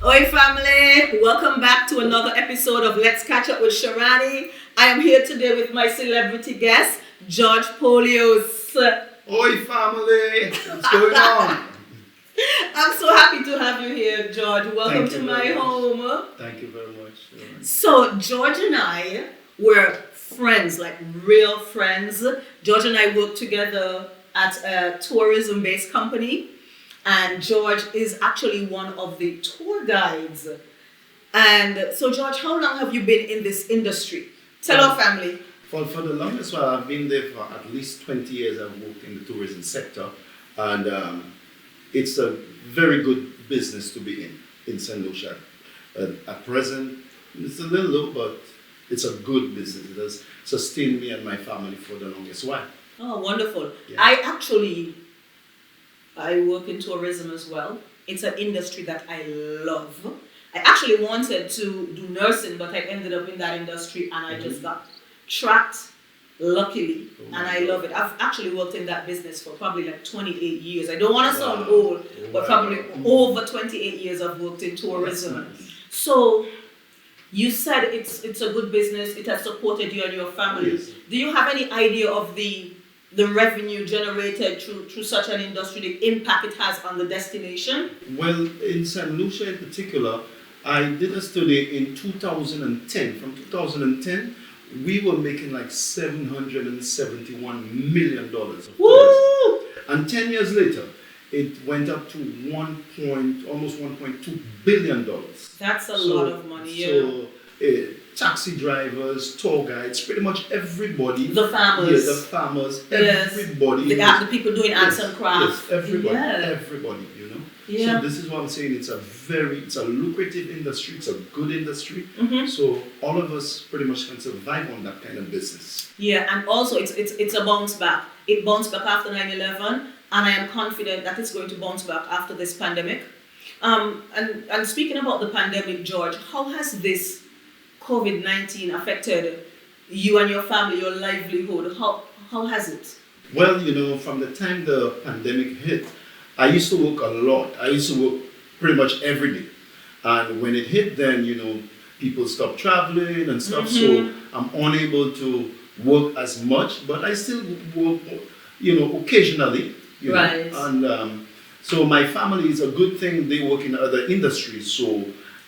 Oi family, welcome back to another episode of Let's Catch Up with Sherani. I am here today with my celebrity guest, George Polios. Oi family, what's going on? I'm so happy to have you here, George. Welcome to my home. Thank you very much. So George and I were friends, like real friends. George and I worked together at a tourism-based company. And George is actually one of the tour guides. And so George, how long have you been in this industry? Tell our family. For the longest while, I've been there for at least 20 years. I've worked in the tourism sector. And it's a very good business to be in St. Lucia. At present, it's a little low, but it's a good business. It has sustained me and my family for the longest while. Oh, wonderful. Yeah. I work in tourism as well. It's an industry that I love. I actually wanted to do nursing, but I ended up in that industry and I just got trapped, luckily, and I love it. I've actually worked in that business for probably like 28 years. I don't want to sound old, but probably over 28 years I've worked in tourism. So you said it's a good business, it has supported you and your family. Yes. Do you have any idea of the revenue generated through such an industry, the impact it has on the destination? Well, in St. Lucia in particular, I did a study in 2010. From 2010, we were making like $771 million of tourism. Woo! And 10 years later, it went up to almost $1.2 billion. That's a lot of money, yeah. So, taxi drivers, tour guides, pretty much everybody. The farmers. Yeah, the farmers, Yes. everybody. The people doing arts and crafts. Yes, everybody, Yeah. everybody, you know. Yeah. So this is what I'm saying, it's a lucrative industry, it's a good industry. Mm-hmm. So all of us pretty much can survive on that kind of business. Yeah, and also it's a bounce back. It bounced back after 9/11, and I am confident that it's going to bounce back after this pandemic. And speaking about the pandemic, George, how has this COVID-19 affected you and your family, your livelihood? How has it? Well, you know, from the time the pandemic hit, I used to work a lot. I used to work pretty much every day. And when it hit then, you know, people stopped traveling and stuff. So I'm unable to work as much, but I still work, you know, occasionally. You Right. know? And so my family is a good thing. They work in other industries, so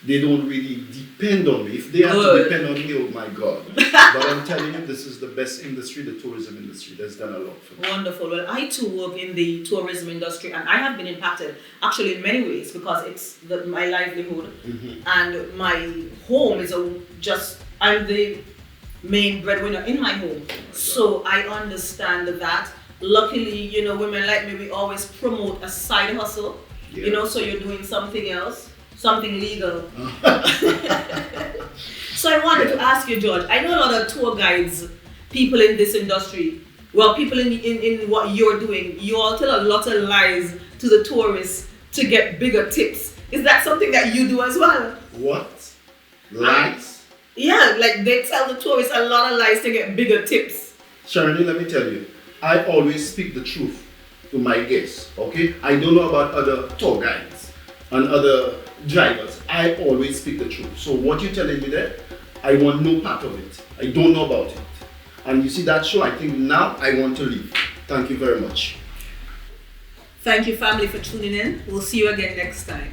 they don't really depend on me. If they have to depend on me, oh my God. But I'm telling you, this is the best industry, the tourism industry. That's done a lot for me. Wonderful. Well, I too work in the tourism industry, and I have been impacted actually in many ways because it's my livelihood and my home is I'm the main breadwinner in my home. So I understand that. Luckily, you know, women like me, we always promote a side hustle, you know, so you're doing something else, something legal. So I wanted to ask you, George, I know a lot of tour guides, people in this industry, well, people in what you're doing, you all tell a lot of lies to the tourists to get bigger tips. Is that something that you do as well? What? Lies? Yeah, like they tell the tourists a lot of lies to get bigger tips. Sherani, let me tell you, I always speak the truth to my guests, okay? I don't know about other tour guides and other drivers. I always speak the truth. So what you're telling me there, I want no part of it. I don't know about it. And you see that show, I think now I want to leave. Thank you very much. Thank you, family, for tuning in. We'll see you again next time.